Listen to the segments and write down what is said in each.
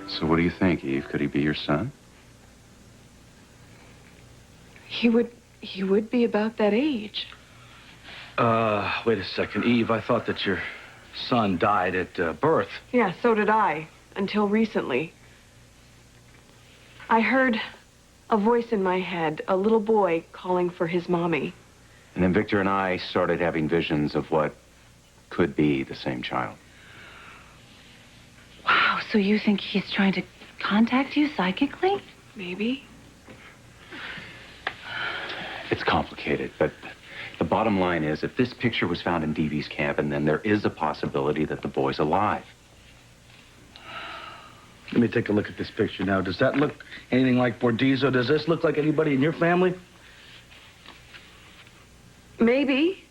So what do you think, Eve? Could he be your son? He would be about that age. Wait a second, Eve. I thought that your son died at birth. Yeah, so did I, until recently. I heard a voice in my head, a little boy calling for his mommy. And then Victor and I started having visions of what could be the same child. Wow, so you think he's trying to contact you psychically? Maybe. It's complicated, but the bottom line is, if this picture was found in Deevee's cabin, then there is a possibility that the boy's alive. Let me take a look at this picture now. Does that look anything like Bordizzo? Does this look like anybody in your family? Maybe.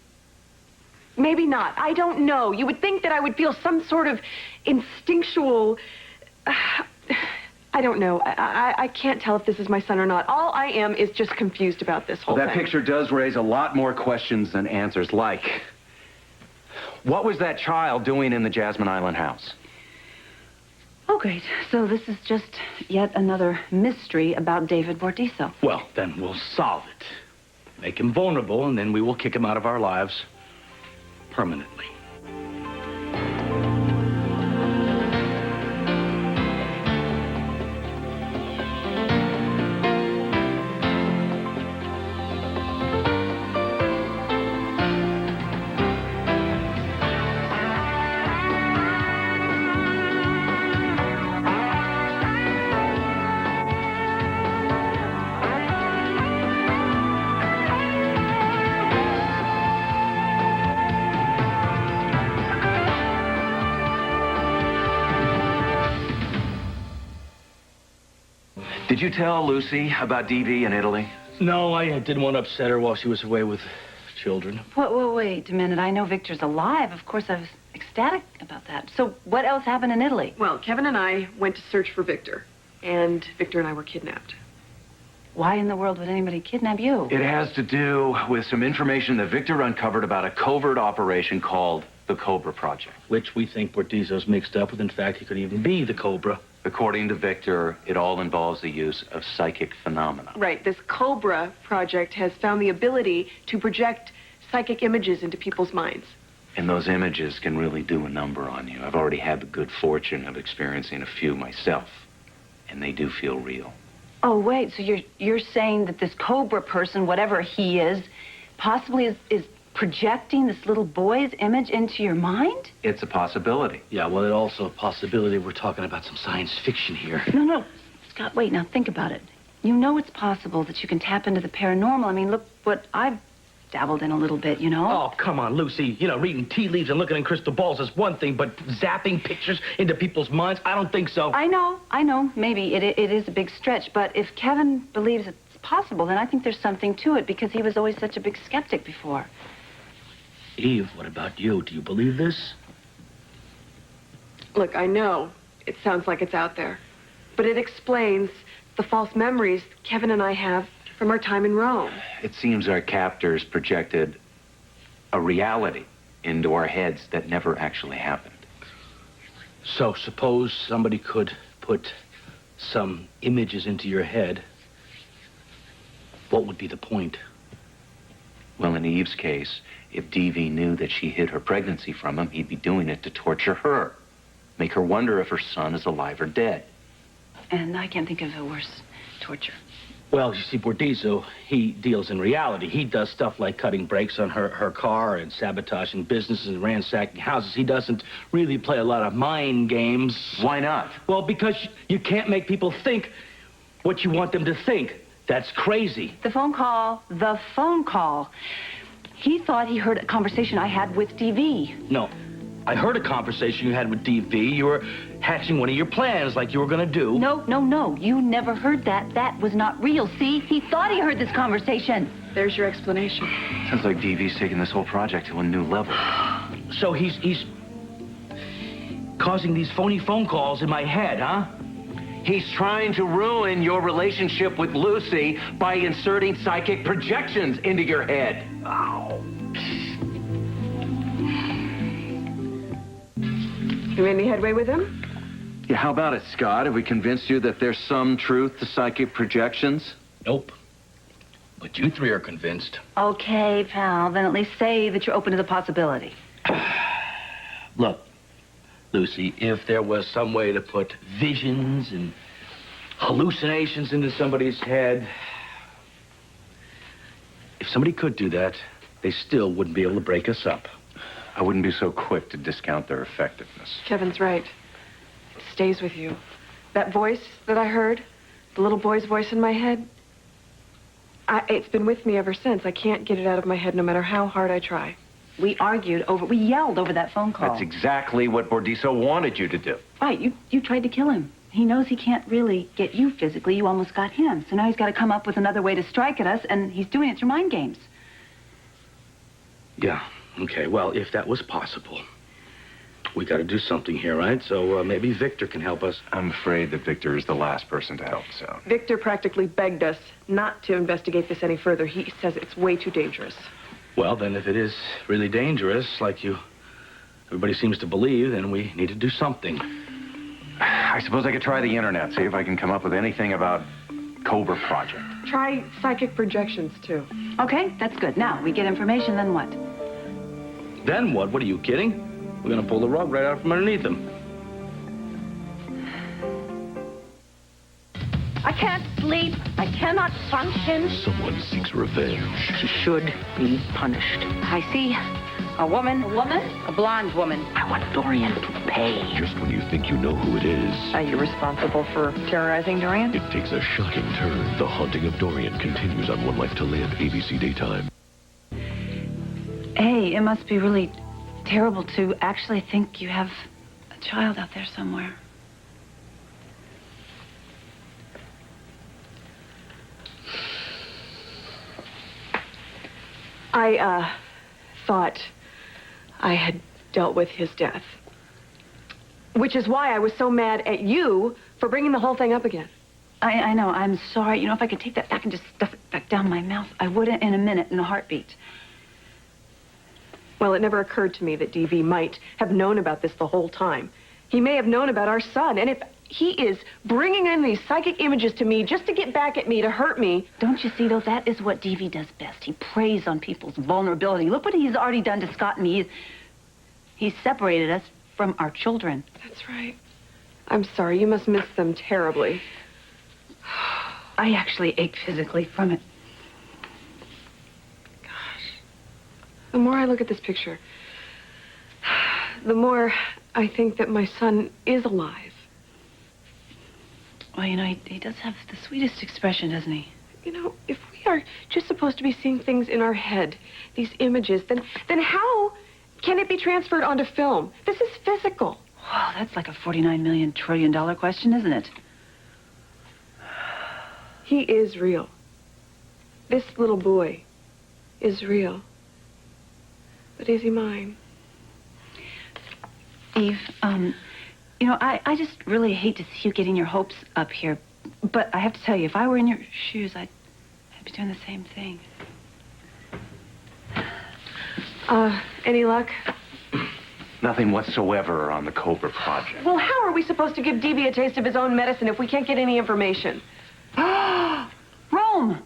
Maybe not. I don't know. You would think that I would feel some sort of instinctual... I don't know. I can't tell if this is my son or not. All I am is just confused about this whole Well, thing. that picture does raise a lot more questions than answers, like, what was that child doing in the Jasmine Island house? Oh, great. So this is just yet another mystery about David Bordizzo. Well, then we'll solve it. Make him vulnerable, and then we will kick him out of our lives permanently. Did you tell Lucy about Deevee in Italy? No, I didn't want to upset her while she was away with children. Wait a minute. I know Victor's alive. Of course, I was ecstatic about that. So what else happened in Italy? Well, Kevin and I went to search for Victor, and Victor and I were kidnapped. Why in the world would anybody kidnap you? It has to do with some information that Victor uncovered about a covert operation called the Cobra Project. Which we think Bordizzo's mixed up with. In fact, he could even be the Cobra. According to Victor, it all involves the use of psychic phenomena. Right. This Cobra project has found the ability to project psychic images into people's minds. And those images can really do a number on you. I've already had the good fortune of experiencing a few myself, and they do feel real. Oh, wait. So you're saying that this Cobra person, whatever he is, possibly is projecting this little boy's image into your mind? It's a possibility. Yeah, well, it's also a possibility we're talking about some science fiction here. No. Scott, wait, now think about it. You know it's possible that you can tap into the paranormal. I mean, look what I've dabbled in a little bit, you know? Oh, come on, Lucy. You know, reading tea leaves and looking in crystal balls is one thing, but zapping pictures into people's minds, I don't think so. I know. Maybe it is a big stretch, but if Kevin believes it's possible, then I think there's something to it, because he was always such a big skeptic before. Eve, what about you? Do you believe this? Look, I know it sounds like it's out there, but it explains the false memories Kevin and I have from our time in Rome. It seems our captors projected a reality into our heads that never actually happened. So suppose somebody could put some images into your head. What would be the point? Well, in Eve's case, if Deevee knew that she hid her pregnancy from him, he'd be doing it to torture her. Make her wonder if her son is alive or dead. And I can't think of a worse torture. Well, you see, Bordizzo, he deals in reality. He does stuff like cutting brakes on her car and sabotaging businesses and ransacking houses. He doesn't really play a lot of mind games. Why not? Well, because you can't make people think what you want them to think. That's crazy. The phone call. He thought he heard a conversation I had with DV. No, I heard a conversation you had with DV. You were hatching one of your plans like you were going to do. No. You never heard that. That was not real. See? He thought he heard this conversation. There's your explanation. Sounds like DV's taking this whole project to a new level. So he's causing these phony phone calls in my head, huh? He's trying to ruin your relationship with Lucy by inserting psychic projections into your head. Oh. You made any headway with him? Yeah, how about it, Scott? Have we convinced you that there's some truth to psychic projections? Nope. But you three are convinced. Okay, pal, then at least say that you're open to the possibility. Look, Lucy, if there was some way to put visions and hallucinations into somebody's head, if somebody could do that, they still wouldn't be able to break us up. I wouldn't be so quick to discount their effectiveness. Kevin's right. It stays with you. That voice that I heard, the little boy's voice in my head, it's been with me ever since. I can't get it out of my head no matter how hard I try. We yelled over that phone call. That's exactly what Bordiso wanted you to do. Right, you tried to kill him. He knows he can't really get you physically. You almost got him. So now he's got to come up with another way to strike at us, and he's doing it through mind games. Yeah, okay, well, if that was possible, we got to do something here, right? So maybe Victor can help us. I'm afraid that Victor is the last person to help, so. Victor practically begged us not to investigate this any further. He says it's way too dangerous. Well, then if it is really dangerous, like everybody seems to believe, then we need to do something. I suppose I could try the internet, see if I can come up with anything about Cobra Project. Try psychic projections, too. Okay, that's good. Now, we get information, then what? Then what? What, are you kidding? We're going to pull the rug right out from underneath them. I can't sleep. I cannot function. Someone seeks revenge. She should be punished. I see a woman. A woman? A blonde woman. I want Dorian to pay. Just when you think you know who it is, Are you responsible for terrorizing Dorian? it takes a shocking turn. The Haunting of Dorian continues on One Life to Live, ABC Daytime. Hey, it must be really terrible to actually think you have a child out there somewhere. I thought I had dealt with his death. Which is why I was so mad at you for bringing the whole thing up again. I know, I'm sorry. You know, if I could take that back and just stuff it back down my mouth, I would in a minute, in a heartbeat. Well, it never occurred to me that DV might have known about this the whole time. He may have known about our son, and if he is bringing in these psychic images to me just to get back at me, to hurt me... Don't you see, though, that is what DV does best. He preys on people's vulnerability. Look what he's already done to Scott and me. He's separated us from our children. That's right. I'm sorry, you must miss them terribly. I actually ache physically from it. The more I look at this picture, the more I think that my son is alive. Well, you know, he does have the sweetest expression, doesn't he? You know, if we are just supposed to be seeing things in our head, these images, then how can it be transferred onto film? This is physical. Wow, that's like a $49 million trillion question, isn't it? He is real. This little boy is real. But is he mine? Eve, you know, I just really hate to see you getting your hopes up here. But I have to tell you, if I were in your shoes, I'd be doing the same thing. Any luck? Nothing whatsoever on the Cobra Project. Well, how are we supposed to give DV a taste of his own medicine if we can't get any information? Rome!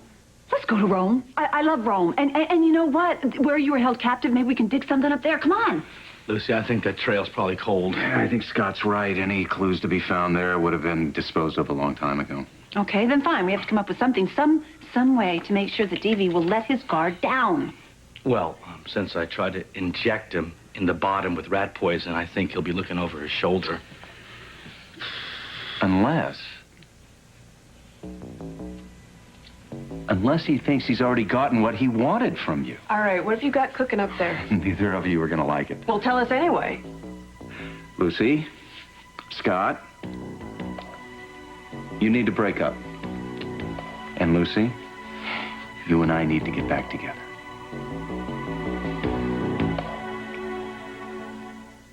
Let's go to Rome. I love Rome. And you know what? Where you were held captive, maybe we can dig something up there. Come on. Lucy, I think that trail's probably cold. I think Scott's right. Any clues to be found there would have been disposed of a long time ago. Okay, then fine. We have to come up with something, some way to make sure that DV will let his guard down. Well, since I tried to inject him in the bottom with rat poison, I think he'll be looking over his shoulder. Unless he thinks he's already gotten what he wanted from you. All right, what have you got cooking up there? Neither of you are going to like it. Well, tell us anyway. Lucy, Scott, you need to break up. And Lucy, you and I need to get back together.